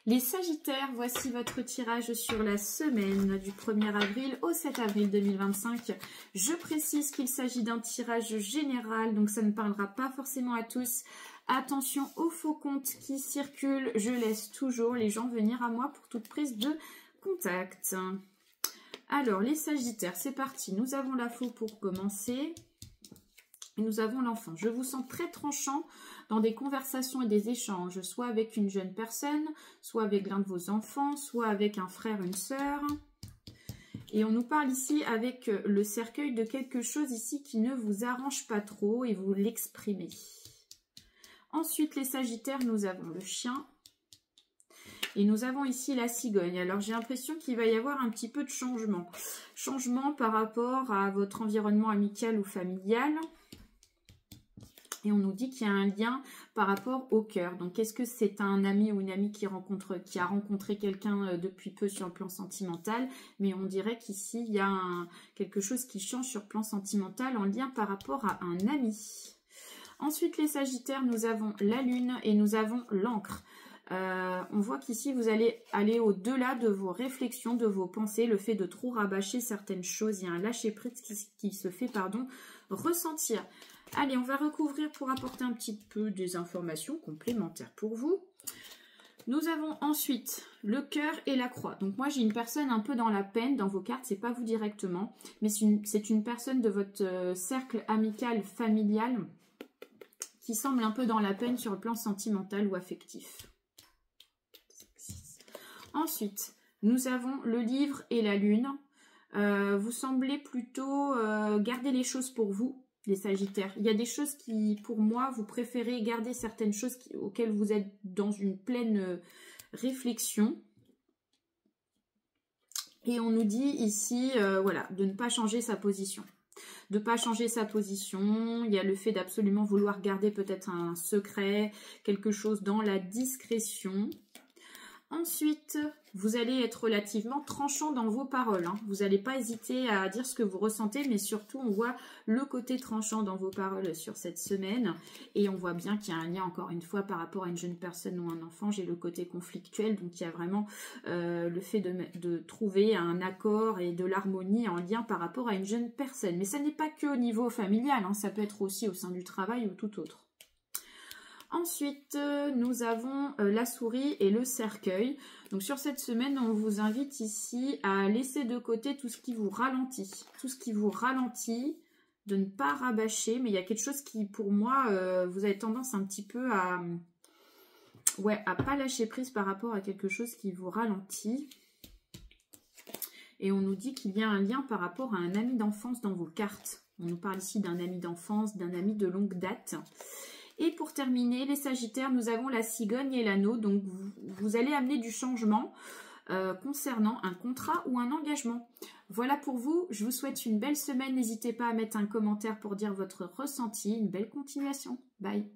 Les Sagittaires, voici votre tirage sur la semaine du 1er avril au 7 avril 2025. Je précise qu'il s'agit d'un tirage général, donc ça ne parlera pas forcément à tous. Attention aux faux comptes qui circulent, je laisse toujours les gens venir à moi pour toute prise de contact. Alors, les Sagittaires, c'est parti. Nous avons la faux pour commencer. Et nous avons l'enfant. Je vous sens très tranchant dans des conversations et des échanges, soit avec une jeune personne, soit avec l'un de vos enfants, soit avec un frère, une sœur. Et on nous parle ici avec le cercueil de quelque chose ici qui ne vous arrange pas trop et vous l'exprimez. Ensuite, les Sagittaires, nous avons le chien. Et nous avons ici la cigogne. Alors, j'ai l'impression qu'il va y avoir un petit peu de changement. Changement par rapport à votre environnement amical ou familial. Et on nous dit qu'il y a un lien par rapport au cœur. Donc, est-ce que c'est un ami ou une amie qui a rencontré quelqu'un depuis peu sur le plan sentimental? Mais on dirait qu'ici, il y a quelque chose qui change sur le plan sentimental en lien par rapport à un ami. Ensuite, les Sagittaires, nous avons la lune et nous avons l'encre. On voit qu'ici, vous allez aller au-delà de vos réflexions, de vos pensées, le fait de trop rabâcher certaines choses. Il y a un lâcher-prise qui se fait, ressentir. Allez, on va recouvrir pour apporter un petit peu des informations complémentaires pour vous. Nous avons ensuite le cœur et la croix. Donc moi, j'ai une personne un peu dans la peine dans vos cartes. C'est pas vous directement, mais c'est une personne de votre cercle amical, familial, qui semble un peu dans la peine sur le plan sentimental ou affectif. Ensuite, nous avons le livre et la lune. Vous semblez plutôt garder les choses pour vous, les Sagittaires. Il y a des choses qui, pour moi, vous préférez garder certaines choses auxquelles vous êtes dans une pleine réflexion. Et on nous dit ici, voilà, de ne pas changer sa position. De ne pas changer sa position. Il y a le fait d'absolument vouloir garder peut-être un secret, quelque chose dans la discrétion. Ensuite, vous allez être relativement tranchant dans vos paroles. Vous n'allez pas hésiter à dire ce que vous ressentez, mais surtout, on voit le côté tranchant dans vos paroles sur cette semaine. Et on voit bien qu'il y a un lien, encore une fois, par rapport à une jeune personne ou un enfant. J'ai le côté conflictuel, donc il y a vraiment le fait de trouver un accord et de l'harmonie en lien par rapport à une jeune personne. Mais ça n'est pas que au niveau familial, ça peut être aussi au sein du travail ou tout autre. Ensuite, nous avons la souris et le cercueil. Donc sur cette semaine, on vous invite ici à laisser de côté tout ce qui vous ralentit. Tout ce qui vous ralentit, de ne pas rabâcher. Mais il y a quelque chose qui, pour moi, vous avez tendance un petit peu à pas lâcher prise par rapport à quelque chose qui vous ralentit. Et on nous dit qu'il y a un lien par rapport à un ami d'enfance dans vos cartes. On nous parle ici d'un ami d'enfance, d'un ami de longue date. Et pour terminer, les Sagittaires, nous avons la cigogne et l'anneau. Donc, vous allez amener du changement concernant un contrat ou un engagement. Voilà pour vous. Je vous souhaite une belle semaine. N'hésitez pas à mettre un commentaire pour dire votre ressenti. Une belle continuation. Bye.